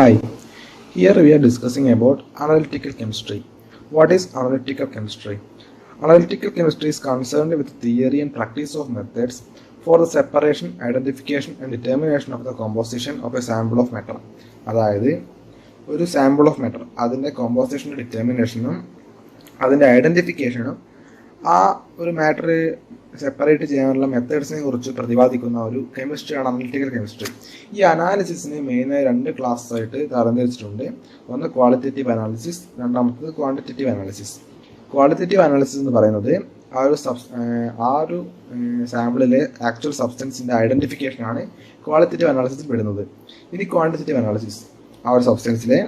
Hi, here we are discussing about analytical chemistry. What is analytical chemistry? Analytical chemistry is concerned with theory and practice of methods for the separation, identification and determination of the composition of a sample of matter. അതായത് ഒരു sample of matter അതിൻ്റെ കോമ്പോസിഷനും ഡിറ്റർമിനേഷനും അതിൻ്റെ ഐഡൻറ്റിഫിക്കേഷനും ആ ഒരു matter separate ചെയ്യാനുള്ള മെത്തേഡ്സിനെ കുറിച്ച് പ്രതിപാദിക്കുന്ന ഒരു കെമിസ്ട്രിയാണ് അനലിറ്റിക്കൽ കെമിസ്ട്രി. ഈ അനാലിസിസിനെ മെയിനായി രണ്ട് ക്ലാസ് ആയിട്ട് തരംതിരിച്ചിട്ടുണ്ട്. ഒന്ന് ക്വാളിറ്റേറ്റീവ് അനാലിസിസ്, രണ്ടാമത്തത് ക്വാണ്ടിറ്റേറ്റീവ് അനാലിസിസ്. ക്വാളിറ്റേറ്റീവ് അനാലിസിസ് എന്ന് പറയുന്നത് ആ ഒരു സാമ്പിളിലെ ആക്ച്വൽ സബ്സ്റ്റൻസിൻ്റെ ഐഡൻറ്റിഫിക്കേഷനാണ് ക്വാളിറ്റേറ്റീവ് അനാലിസിസ് പെടുന്നത്. ഇനി ക്വാണ്ടിറ്റേറ്റീവ് അനാലിസിസ് ആ ഒരു സബ്സ്റ്റൻസിലെ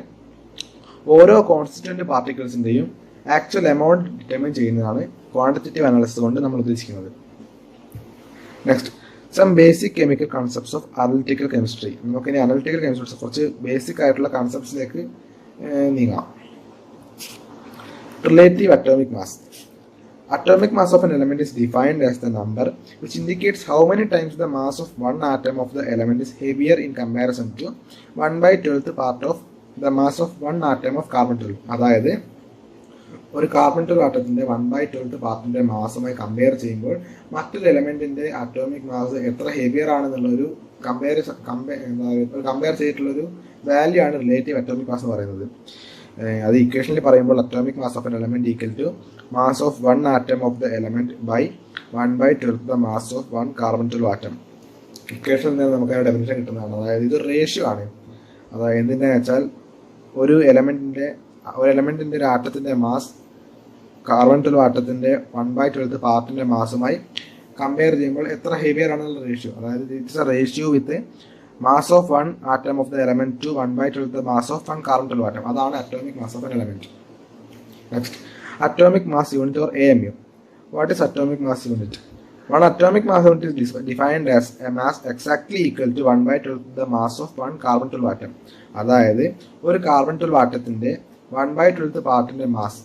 ഓരോ കോൺസ്റ്റിറ്റ്യൂന്റ് പാർട്ടിക്കിൾസിൻ്റെയും ആക്ച്വൽ എമൗണ്ട് ഡിറ്റർമിൻ ചെയ്യുന്നതാണ് ക്വാണ്ടിറ്റേറ്റീവ് അനാലിസിസ് കൊണ്ട് നമ്മൾ ഉദ്ദേശിക്കുന്നത്. Next, some basic chemical concepts of analytical chemistry. നമുക്കിനി അനലിറ്റിക്കൽ കെമിസ്ട്രി കുറച്ച് ബേസിക് ആയിട്ടുള്ള കൺസെപ്റ്റ്സിലേക്ക് നീങ്ങാം. Relative atomic mass. Atomic mass of an element is defined as the number which indicates how many times the mass of one atom of the element is heavier in comparison to 1/12th part of the mass of one atom of carbon 12. അതായത് ഒരു carbon 12 ആറ്റത്തിന്റെ 1/12th പാർട്ടിന്റെ മാസുമായി compare ചെയ്യുമ്പോൾ മറ്റൊരു എലമെന്റിന്റെ atomic mass എത്ര heavier ആണെന്നുള്ളൊരു കമ്പയർ ചെയ്തിട്ടുള്ളൊരു വാല്യൂ ആണ് റിലേറ്റീവ് അറ്റോമിക് മാസ് എന്ന് പറയുന്നത്. അത് ഇക്വേഷനിൽ പറയുമ്പോൾ atomic mass of an element equal to mass of one atom of the element by 1/12th the mass of one carbon 12 atom. ഇക്വേഷനിൽ നിന്ന് നമുക്ക് അതിന്റെ ഡെഫിനിഷൻ കിട്ടുന്നതാണ്. അതായത് ഇത് റേഷ്യോ ആണ്. അതായത് എന്തിനാ വെച്ചാൽ ഒരു എലമെന്റിന്റെ ഒരു ആറ്റത്തിന്റെ മാസ് കാർബൺ 12 ആറ്റത്തിന്റെ 1/12th പാർട്ടിന്റെ മാസുമായി കമ്പയർ ചെയ്യുമ്പോൾ എത്ര ഹെവിയർ ആണെന്നുള്ള റേഷ്യോ. അതായത് it's a ratio with mass of one atom of the element to 1/12th mass of one carbon 12 atom. അതാണ് atomic mass of an element. Next, atomic mass unit or AMU. What is atomic mass unit? One atomic mass unit is defined as a mass exactly equal to 1/12th the mass of one carbon 12 atom. അതായത് ഒരു carbon 12 ആറ്റത്തിന്റെ 1/12th പാർട്ടിന്റെ mass,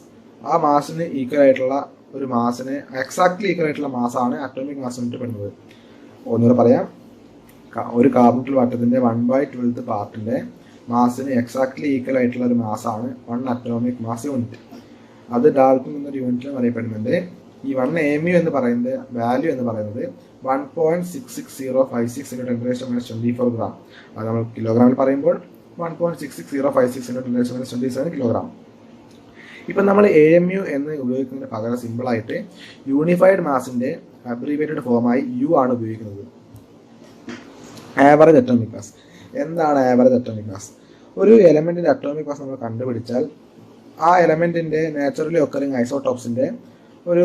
ആ മാസിന് equal ആയിട്ടുള്ള ഒരു മാസിന് exactly equal ആയിട്ടുള്ള മാസാണ് atomic mass unit പെടുന്നത്. ഒന്നുകൂടെ പറയാം, ഒരു കാർബൺ 12 ആറ്റത്തിന്റെ 1/12th പാർട്ടിന്റെ മാസിന് എക്സാക്ട്ലി ഈക്വൽ ആയിട്ടുള്ള ഒരു മാസാണ് വൺ അറ്റോമിക് മാസ് യൂണിറ്റ്. അത് ഡാൽട്ടൺ എന്നൊരു യൂണിറ്റിലും അറിയപ്പെടുന്നുണ്ട്. ഈ 1 AMU എന്ന് പറയുന്നത് വാല്യൂ എന്ന് പറയുന്നത് 1.66056 × 10⁻²4 ഗ്രാം. അത് നമ്മൾ കിലോഗ്രാമിൽ പറയുമ്പോൾ 1.66056 × 10⁻²7 കിലോഗ്രാം. ഇപ്പം നമ്മൾ AMU എന്ന് ഉപയോഗിക്കുന്നതിന് പകരം സിമ്പിളായിട്ട് യൂണിഫൈഡ് മാസിന്റെ അബ്രീവേറ്റഡ് ഫോമായി U ആണ് ഉപയോഗിക്കുന്നത്. Average atomic mass. എന്താണ് ആവറേജ് അറ്റോമിക് മാസ്? ഒരു എലമെന്റിന്റെ അറ്റോമിക് മാസ് നമ്മൾ കണ്ടുപിടിച്ചാൽ ആ എലമെന്റിന്റെ നാച്ചുറലി ഒക്കറിങ് ഐസോടോപ്സിന്റെ ഒരു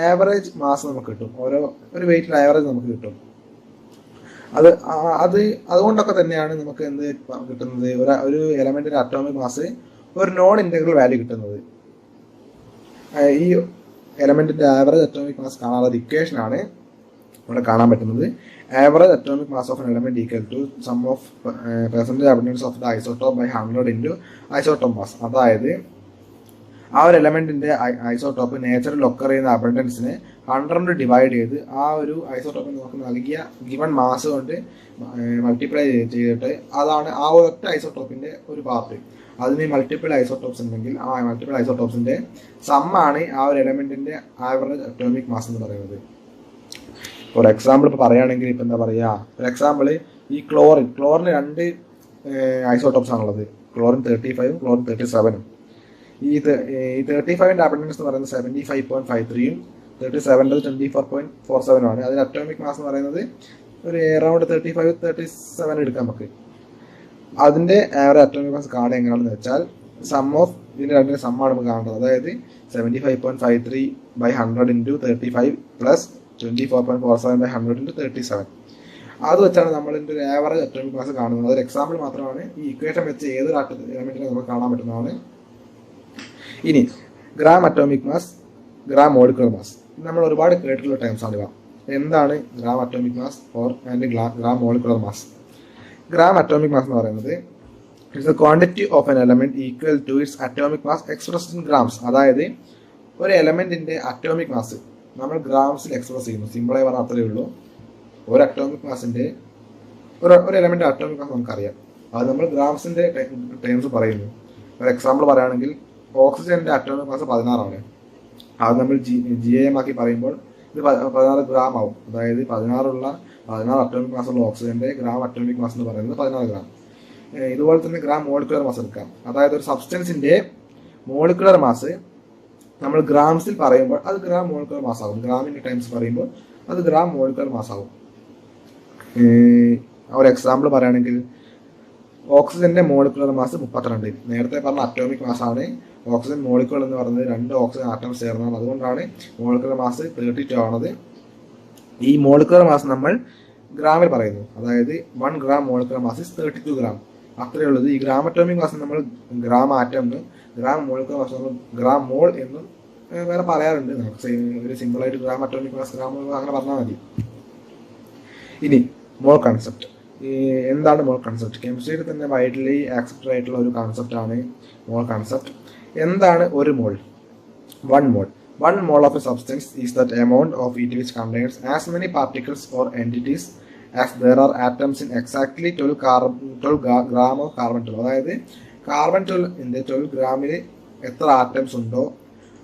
ആവറേജ് മാസ് നമുക്ക് കിട്ടും. ഒരു വെയിറ്റിൽ ആവറേജ് നമുക്ക് കിട്ടും. അതുകൊണ്ടൊക്കെ തന്നെയാണ് നമുക്ക് എന്ത് കിട്ടുന്നത്, ഒരു എലമെന്റിന്റെ അറ്റോമിക് മാസ് ഒരു നോൺ ഇന്റഗ്രൽ വാല്യൂ കിട്ടുന്നത്. ഈ എലമെന്റിന്റെ ആവറേജ് അറ്റോമിക് മാസ് കാണാനുള്ള ഇക്വേഷൻ ആണ് ഇവിടെ കാണാൻ പറ്റുന്നത്. Average atomic mass of an element equal to sum of percentage abundance of the isotope by 100 × isotope mass. അതായത് ആ ഒരു എലമെന്റിന്റെ ഐസോടോപ്പ് നേച്ചറിൽ ഒക്കർ ചെയ്യുന്ന അബണ്ടൻസിനെ 100 ഡിവൈഡ് ചെയ്ത് ആ ഒരു ഐസോടോപ്പിന് നമുക്ക് നൽകിയ ഗിവൺ മാസ് കൊണ്ട് മൾട്ടിപ്ലൈ ചെയ്തിട്ട് അതാണ് ആ ഒറ്റ ഐസോടോപ്പിന്റെ ഒരു പാർട്ട്. അതിന് മൾട്ടിപ്പിൾ ഐസോടോപ്സ് ഉണ്ടെങ്കിൽ ആ മൾട്ടിപ്പിൾ ഐസോടോപ്സിന്റെ സമ്മാണ് ആ ഒരു എലമെന്റിന്റെ ആവറേജ് അറ്റോമിക് മാസ് എന്ന് പറയുന്നത്. ഫോർ എക്സാമ്പിൾ ഇപ്പോൾ പറയുകയാണെങ്കിൽ ഇപ്പം എന്താ പറയുക, ഫോർ എക്സാമ്പിൾ ഈ ക്ലോറിന് 2 ഐസോടോപ്സ് ആണുള്ളത്. Chlorine 35 chlorine 37. ഈ 35ന്റെ അബണ്ടൻസ് എന്ന് പറയുന്നത് 75.53 37ന്റെ 24.47 അതിന്റെ അറ്റോമിക് മാസ് എന്ന് പറയുന്നത് ഒരു അറൌണ്ട് 35-37 എടുക്കാം നമുക്ക്. അതിന്റെ ആവറേജ് അറ്റോമിക് മാസ് കാണുക എങ്ങനെയാണെന്ന് വെച്ചാൽ ഇതിന്റെ രണ്ടിന്റെ സമ്മാണ് നമുക്ക് കാണേണ്ടത്. അതായത് 75.53 × 100 × 35 പ്ലസ് 24.47 × 100 × 37. അത് വെച്ചാണ് നമ്മൾ ഇതിന്റെ ഒരു ആവറേജ് അറ്റോമിക് മാസ് കാണുന്നത്. അതൊരു എക്സാമ്പിൾ മാത്രമാണ്. ഈ ഇക്വേഷൻ വെച്ച് ഏതൊരു എലമെന്റിനെ നമുക്ക് കാണാൻ പറ്റുന്നതാണ്. ഇനി gram atomic mass, gram molecular mass, നമ്മൾ ഒരുപാട് കേട്ടിട്ടുള്ള ടേംസ് ആണ് ഇവ. എന്താണ് gram atomic mass gram molecular mass? Gram atomic mass എന്ന് പറയുന്നത് it's the quantity of an element equal to its atomic mass expressed in grams. അതായത് ഒരു എലമെന്റിന്റെ അറ്റോമിക് മാസ് നമ്മൾ ഗ്രാംസിൽ എക്സ്പ്രസ് ചെയ്യുന്നു. സിമ്പിളായി പറഞ്ഞാൽ അത്രയേ ഉള്ളൂ. ഒരു അറ്റോമിക് മാസിന്റെ ഒരു എലമെന്റ് അറ്റോമിക് മാസ് നമുക്കറിയാം. അത് നമ്മൾ ഗ്രാംസിന്റെ ടേംസ് പറയുന്നു. ഒരു എക്സാമ്പിൾ പറയുകയാണെങ്കിൽ ഓക്സിജന്റെ അറ്റോമിക് മാസ് 16ആണ്. അത് നമ്മൾ GAM ആക്കി പറയുമ്പോൾ ഇത് 16 ഗ്രാം ആവും. അതായത് 16 അറ്റോമിക് മാസ് ഉള്ള ഓക്സിജന്റെ ഗ്രാം അറ്റോമിക് മാസ് എന്ന് പറയുന്നത് 16 ഗ്രാം. ഇതുപോലെ തന്നെ ഗ്രാം മോളിക്കുലർ മാസ് എടുക്കാം. അതായത് ഒരു സബ്സ്റ്റൻസിന്റെ മോളിക്കുലർ മാസ് നമ്മൾ ഗ്രാംസിൽ പറയുമ്പോൾ അത് ഗ്രാം മോളിക്കുലർ മാസ് ആകും. ഗ്രാമിന്റെ ടൈംസ് പറയുമ്പോൾ അത് ഗ്രാം മോളിക്കുലർ മാസ് ആകും. ഒരു എക്സാമ്പിൾ പറയുകയാണെങ്കിൽ ഓക്സിജന്റെ മോളിക്കുലർ മാസ് 32. നേരത്തെ പറഞ്ഞ അറ്റോമിക് മാസ് ആണ്. ഓക്സിജൻ മോളിക്കുലർ എന്ന് പറയുന്നത് 2 ഓക്സിജൻ ആറ്റംസ് ചേർന്നാണ്. അതുകൊണ്ടാണ് മോളിക്കുലർ മാസ് 32 ആണത്. ഈ മോളിക്കുലർ മാസ് നമ്മൾ ഗ്രാമിൽ പറയുന്നു. അതായത് 1 gram molecular mass is 32 gram. അത്രയേ ഉള്ളത്. ഈ ഗ്രാം അറ്റോമിക് മാസ് നമ്മൾ ഗ്രാം ആറ്റം എന്നും ഗ്രാം മോളിക്കുലർ മാസ് നമ്മൾ ഗ്രാം മോൾ എന്നും വേറെ പറയാറുണ്ട്. നമുക്ക് ഒരു സിമ്പിളായിട്ട് ഗ്രാം അറ്റോമിക് മാസ് ഗ്രാം അങ്ങനെ പറഞ്ഞാൽ മതി. ഇനി മോൾ കൺസെപ്റ്റ്. എന്താണ് മോൾ കൺസെപ്റ്റ്? കെമിസ്ട്രിയിൽ തന്നെ വൈഡ്ലി ആക്സെപ്റ്റഡ് ആയിട്ടുള്ള ഒരു കൺസെപ്റ്റാണ് മോൾ കൺസെപ്റ്റ്. എന്താണ് ഒരു മോൾ? 1 മോൾ. 1 mole of a substance is that amount of it which contains as many particles or entities as there are atoms in exactly 12 gram of carbon 12. അതായത് കാർബൺ 12 12 ഗ്രാമിൽ എത്ര atoms ഉണ്ടോ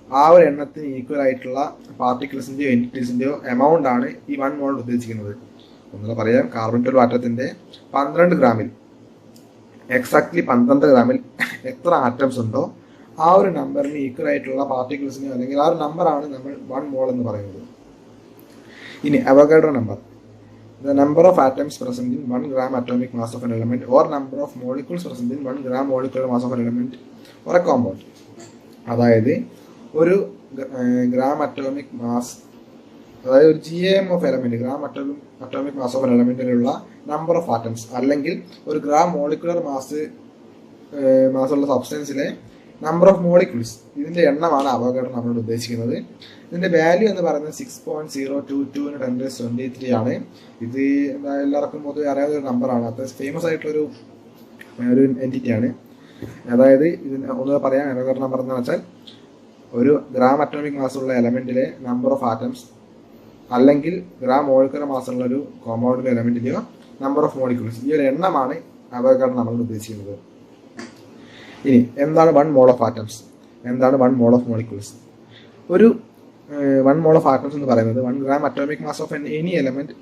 ആ ഒരു എണ്ണത്തിന് ഈക്വൽ ആയിട്ടുള്ള പാർട്ടിക്കിൾസിന്റെയോ എൻറ്റിറ്റീസിന്റെയോ എമൗണ്ട് ആണ് ഈ 1 മോൾ ഉദ്ദേശിക്കുന്നത്. ഒന്നുകൂടെ പറയാം, കാർബൺ 12 ആറ്റത്തിന്റെ 12 ഗ്രാമിൽ എക്സാക്ട്ലി 12 ഗ്രാമിൽ എത്ര ആറ്റംസ് ഉണ്ടോ ആ ഒരു നമ്പറിന് ഈക്വൽ ആയിട്ടുള്ള പാർട്ടിക്കിൾസിന് അല്ലെങ്കിൽ ആ ഒരു നമ്പറാണ് നമ്മൾ 1 മോൾ എന്ന് പറയുന്നത്. ഇനി Avogadro number. The number of atoms present in 1 gram atomic mass of an element or number of molecules present in 1 gram molecular mass of an element or a compound. അതായത് ഒരു ഗ്രാം അറ്റോമിക് മാസ്, അതായത് ഒരു GAM of element, gram atomic mass of എലമെന്റിലുള്ള number of atoms, അല്ലെങ്കിൽ ഒരു gram molecular മാസുള്ള സബ്സ്റ്റൻസിലെ number of molecules, ഇതിന്റെ എണ്ണമാണ് അവഗാഡ്രോ നമ്മളോട് ഉദ്ദേശിക്കുന്നത്. ഇതിന്റെ വാല്യൂ എന്ന് പറയുന്നത് 6.022 × 10⁻23 ആണ്. ഇത് എല്ലാവർക്കും പൊതുവെ അറിയാവുന്ന ഒരു നമ്പറാണ്. അത്ര ഫേമസ് ആയിട്ടുള്ളൊരു എൻറ്റിറ്റിയാണ്. അതായത് ഇതിന് ഒന്ന് പറയാൻ അവഗാഡ്രോ നമ്പർ എന്ന് വെച്ചാൽ ഒരു ഗ്രാം അറ്റോമിക് മാസ് ഉള്ള എലമെന്റിലെ നമ്പർ ഓഫ് ആറ്റംസ്, അല്ലെങ്കിൽ ഗ്രാം മോളിക്കുലർ മാസ് ഉള്ള ഒരു കോമ്പൗണ്ടിലെ എലമെന്റിലെയോ നമ്പർ ഓഫ് മോളിക്യൂൾസ്, ഈ ഒരു എണ്ണമാണ് അവഗാഡ്രോ നമ്മളോട് ഉദ്ദേശിക്കുന്നത്. ഇനി എന്താണ് 1 മോൾ ഓഫ് ആറ്റംസ്? എന്താണ് 1 മോൾ ഓഫ് മോളിക്യൂൾസ്? ഒരു 1 മോൾ ഓഫ് ആറ്റംസ് എന്ന് പറയുന്നത് 1 gram atomic mass of any element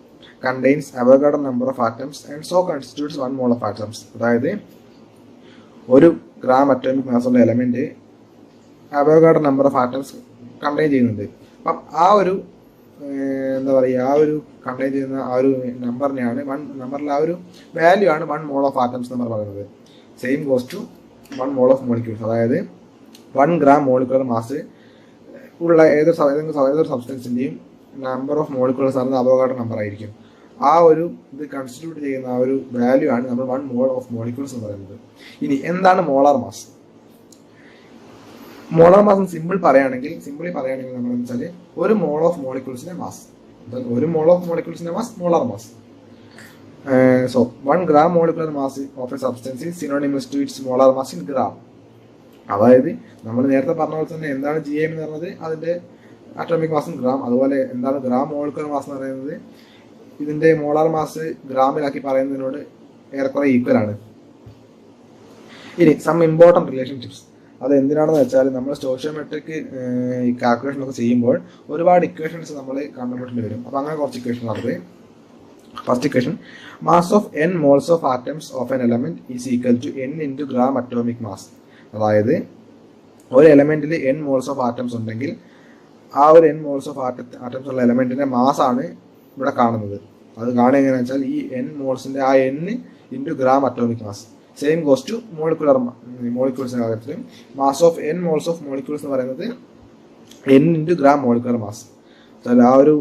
contains Avogadro number of atoms and so constitutes 1 mole of atoms. അതായത് ഒരു ഗ്രാം അറ്റോമിക് മാസ് ഉള്ള element Avogadro number of atoms contain ചെയ്യുന്നുണ്ട്. അപ്പം ആ ഒരു എന്താ പറയുക, ആ ഒരു കണ്ടെയ്ൻ ചെയ്യുന്ന ആ ഒരു നമ്പറിനെയാണ് നമ്പറിലെ ആ ഒരു വാല്യൂ ആണ് 1 മോൾ ഓഫ് ആറ്റംസ് നമ്മൾ പറയുന്നത്. Same goes to 1 mole of molecules. അതായത് 1 ഗ്രാം മോളിക്കുലർ മാസ് ഉള്ള ഏതൊരു സബ്സ്റ്റൻസിന്റെയും നമ്പർ ഓഫ് മോളിക്യൂൾസ് ആണ് അവഗാഡ്രോ നമ്പർ ആയിരിക്കും. ആ ഒരു ഇത് കൺസ്റ്റിറ്റ്യൂട്ട് ചെയ്യുന്ന ആ ഒരു വാല്യൂ ആണ് നമ്മൾ 1 മോൾ ഓഫ് മോളിക്യൂൾസ് എന്ന് പറയുന്നത്. ഇനി എന്താണ് molar mass? Molar mass simply പറയുകയാണെങ്കിൽ നമ്മൾ വെച്ചാൽ ഒരു മോൾ ഓഫ് മോളിക്യൂൾസിന്റെ മാസ്, ഒരു മോൾ ഓഫ് മോളിക്യൂൾസിന്റെ mass molar mass. So 1 gram molecular mass of a substance is synonymous to its molar mass in gram. അതായത് നമ്മൾ നേരത്തെ പറഞ്ഞ പോലെ തന്നെ എന്താണ് GAM എന്ന് പറയുന്നത് അതിന്റെ അറ്റോമിക് മാസ് ഇൻ ഗ്രാം. അതുപോലെ എന്താണ് ഗ്രാം മോളിക്കുലർ മാസ് എന്ന് പറയുന്നത് ഇതിന്റെ മോളാർ മാസ് ഗ്രാമിലാക്കി പറയുന്നതിനോട് ഏറെക്കുറെ ഈക്വൽ ആണ്. ഇനി സം ഇമ്പോർട്ടൻറ്റ് റിലേഷൻഷിപ്സ്. അത് എന്തിനാണെന്ന് വെച്ചാൽ നമ്മൾ സ്റ്റോഷിയോമെട്രിക് കാൽക്കുലേഷൻ ഒക്കെ ചെയ്യുമ്പോൾ ഒരുപാട് ഇക്വേഷൻസ് നമ്മൾ കണ്ടുപിടിക്കേണ്ടി വരും. അപ്പോൾ അങ്ങനെ കുറച്ച് ഇക്വേഷൻ നടത്തുക. First equation, mass of n moles of atoms of an element is equal to n into gram atomic mass. അതായത് ഒരു എലമെന്റിൽ n മോൾസ് ഓഫ് ആറ്റംസ് ഉണ്ടെങ്കിൽ ആ ഒരു n മോൾസ് ഓഫ് ആറ്റംസ് ഉള്ള എലമെന്റിന്റെ മാസ് ആണ് ഇവിടെ കാണുന്നത്. അത് കാണുക എങ്ങനെയാണെന്ന് വെച്ചാൽ ഈ n മോൾസിന്റെ ആ n into gram atomic mass. Same goes to മോളിക്യൂൾസിന്റെ കാര്യത്തിൽ mass of n moles of molecules എന്ന് പറയുന്നത് n into gram molecular mass. ആ ഒരു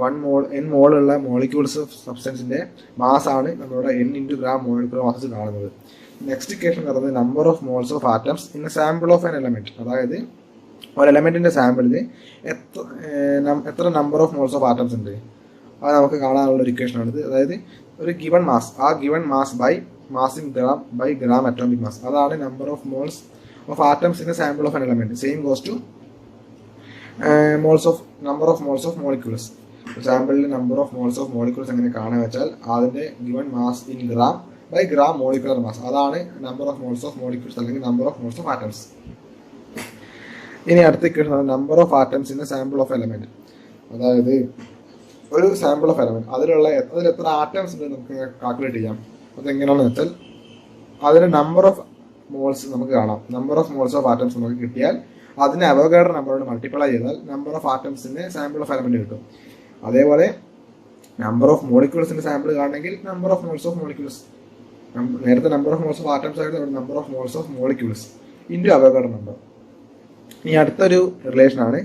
1 മോൾ n മോളുള്ള മോളിക്യൂൾസ് ഓഫ് സബ്സ്റ്റൻസിന്റെ മാസ് ആണ് നമ്മളുടെ n into gram molecular mass കാണുന്നത്. നെക്സ്റ്റ് ഇക്വേഷൻ പറയുന്നത് number of moles of atoms in a sample of an element. അതായത് ഒരു എലമെന്റിന്റെ സാമ്പിളിൽ എത്ര number of moles of atoms ഉണ്ട് അത് നമുക്ക് കാണാനുള്ള ഒരു ഇക്വേഷൻ ആണിത്. അതായത് ഒരു ഗിവൺ മാസ്, ആ given mass by mass in gram by gram atomic mass, അതാണ് number of moles of atoms in a sample of an element. Same goes to number of moles of molecules. സാമ്പിളിൽ number of moles of molecules എങ്ങനെ കാണാൻ വെച്ചാൽ അതിന്റെ given mass in gram by gram molecular mass. അതാണ് number of moles of molecules അല്ലെങ്കിൽ number of moles of atoms. ഇനി അടുത്ത equation number of atoms in sample of element. അതായത് ഒരു സാമ്പിൾ ഓഫ് എലമെന്റ് അതിൽ എത്ര ആറ്റംസ് ഉണ്ട് നമുക്ക് കാൽക്കുലേറ്റ് ചെയ്യാം. അതെങ്ങനെയാണെന്ന് വെച്ചാൽ അതിന് നമ്പർ ഓഫ് മോൾസ് നമുക്ക് കാണാം. Number of moles of atoms നമുക്ക് കിട്ടിയാൽ അതിനെ അവോഗാഡ്രോ നമ്പറോട് മൾട്ടിപ്ലൈ ചെയ്താൽ നമ്പർ ഓഫ് ആറ്റംസിന്റെ സാമ്പിൾ ഓഫ് എലമെന്റ് കിട്ടും. അതേപോലെ നമ്പർ ഓഫ് മോളിക്യൂൾസിന്റെ സാമ്പിൾ കാണണമെങ്കിൽ number of moles of molecules, നേരത്തെ number of moles of atoms ആയിരുന്നു, number of moles of molecules into Avogadro number. ഇനി അടുത്തൊരു റിലേഷൻ ആണ്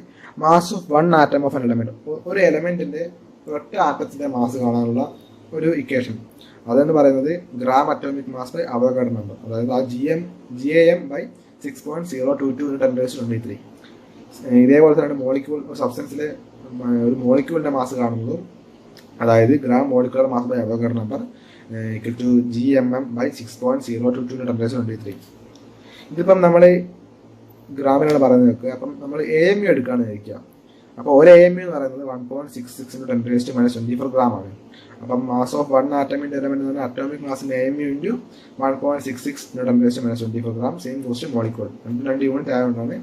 mass of one atom of an element. ഒരു എലമെന്റിന്റെ ഒറ്റ ആറ്റത്തിന്റെ മാസ് കാണാനുള്ള ഒരു ഇക്വേഷൻ. അതെന്ന് പറയുന്നത് gram atomic mass by Avogadro number. അതായത് ആ GAM ബൈ 6.022 × 10⁻23. ഇതേപോലെ തന്നെ മോളിക്യൂൾ സബ്സ്റ്റൻസിലെ ഒരു മോളിക്യൂളിന്റെ മാസ് കാണുന്നത് അതായത് gram molecular mass by Avogadro number equal to GMM by 6.022 × 10⁻23. ഇതിപ്പം നമ്മൾ ഗ്രാമിനാണ് പറയുന്നത് വെക്കുക. അപ്പം നമ്മൾ AMU എടുക്കുകയാണ് വിചാരിക്കുക. അപ്പോൾ ഒരു AMU എന്ന് പറയുന്നത് 1.66 × 10⁻24 ഗ്രാം ആണ്. അപ്പം മാസ് ഓഫ് വൺ ആറ്റമിന്റെ എലമെന്റ് എന്ന് പറഞ്ഞാൽ അറ്റോമിക് മാസിന്റെ AMU into 1.66 × 10⁻24 gram. Same goes to molecule. രണ്ട് യൂണിറ്റ് ആയതുകൊണ്ടാണ്.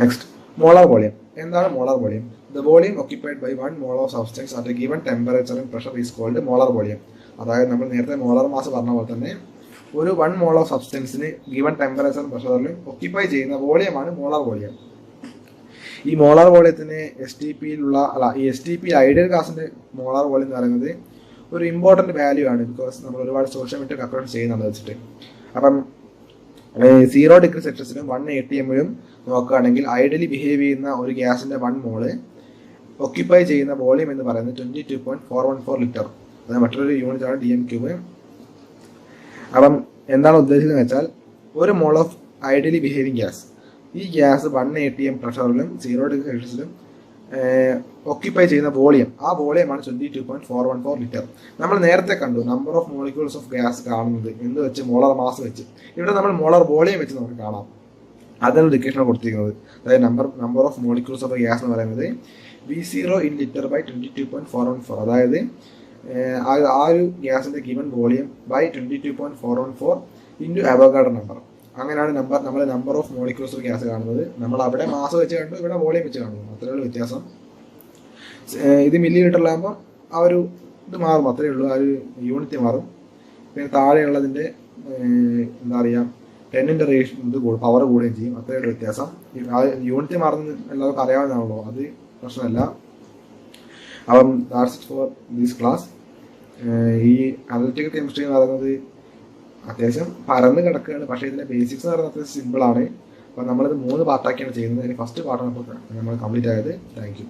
Next molar volume. എന്താണ് molar volume? The volume occupied by 1 mole of substance at a given temperature and pressure is called molar volume. അതായത് നമ്മൾ നേരത്തെ molar mass പറഞ്ഞ പോലെ തന്നെ ഒരു 1 mole ഓഫ് സബ്സ്റ്റൻസിന് ഗിവൺ ടെമ്പറേച്ചർ പ്രഷറിലും ഒക്യുപ്പൈ ചെയ്യുന്ന വോളിയമാണ് മോളാർ വോളിയം. ഈ മോളാർ വോളിയത്തിന് STP ഐഡിയൽ ഗ്യാസിന്റെ മോളാർ വോളിയം എന്ന് പറയുന്നത് ഒരു ഇമ്പോർട്ടന്റ് വാല്യൂ ആണ്. ബിക്കോസ് നമ്മൾ ഒരുപാട് സോഷ്യോമെട്രിക് കാൽക്കുലേഷൻ ചെയ്യുന്നത് വെച്ചിട്ട്. അപ്പം 0 ഡിഗ്രി സെൽഷ്യസിലും 1 atm നോക്കുകയാണെങ്കിൽ ഐഡിയലി ബിഹേവ് ചെയ്യുന്ന ഒരു ഗ്യാസിന്റെ 1 മോള് ഒക്യുപ്പൈ ചെയ്യുന്ന വോളിയം എന്ന് പറയുന്നത് 22.414 ലിറ്റർ. അത് മറ്റൊരു യൂണിറ്റ് ആണ് DM³. അപ്പം എന്താണ് ഉദ്ദേശിക്കുന്നത് വെച്ചാൽ ഒരു mole of ideally behaving gas, ഈ ഗ്യാസ് 1 atm പ്രഷറിലും 0 ഡിഗ്രി സെൽഷ്യസിലും ഒക്യുപ്പൈ ചെയ്യുന്ന വോളിയം, ആ വോളിയമാണ് 22.414 ലിറ്റർ. നമ്മൾ നേരത്തെ കണ്ടു number of molecules of gas കാണുന്നത് എന്ത് വെച്ച് മോളാർ മാസ് വെച്ച്. ഇവിടെ നമ്മൾ മോളാർ വോളിയം വെച്ച് നമുക്ക് കാണാം. അതിനൊരു ഇക്വേഷൻ കൊടുത്തിരിക്കുന്നത്. അതായത് number of molecules of gas എന്ന് പറയുന്നത് V0 in liter by 22.414. അതായത് ആ ഒരു ഗ്യാസിന്റെ given volume by 22.414 into Avogadro number. അങ്ങനെയാണ് നമ്മൾ number of molecules of gas കാണുന്നത്. നമ്മൾ അവിടെ മാസ് വെച്ച് കണ്ടു, ഇവിടെ വോളിയം വെച്ച് കാണുന്നു. അത്രയുള്ള വ്യത്യാസം. ഇത് മില്ലി ലിറ്ററിലാകുമ്പോൾ ആ ഒരു ഇത് മാറും, അത്രയേ ഉള്ളൂ. ആ ഒരു യൂണിറ്റ് മാറും. പിന്നെ താഴെയുള്ളതിൻ്റെ എന്താ പറയുക 10ന്റെ റേഷ്യോ ഇത് പവർ കൂടുകയും ചെയ്യും. അത്രയുള്ള വ്യത്യാസം. ആ യൂണിറ്റ് മാറുന്നത് എല്ലാവർക്കും അറിയാവുന്നതാണല്ലോ, അത് പ്രശ്നമല്ല. അപ്പം that's it for this class. ഈ അനലിറ്റിക്കൽ കെമിസ്ട്രി എന്ന് പറയുന്നത് അത്യാവശ്യം പരന്ന് കിടക്കുകയാണ്. പക്ഷേ ഇതിൻ്റെ ബേസിക്സ് എന്ന് പറയുന്നത് അത്യാവശ്യം സിമ്പിളാണ്. അപ്പം നമ്മളിത് 3 പാർട്ടാക്കിയാണ് ചെയ്യുന്നത്. അതിന് ഫസ്റ്റ് പാർട്ടാണ് ഇപ്പോൾ നമ്മൾ കംപ്ലീറ്റ് ആയത്. Thank you.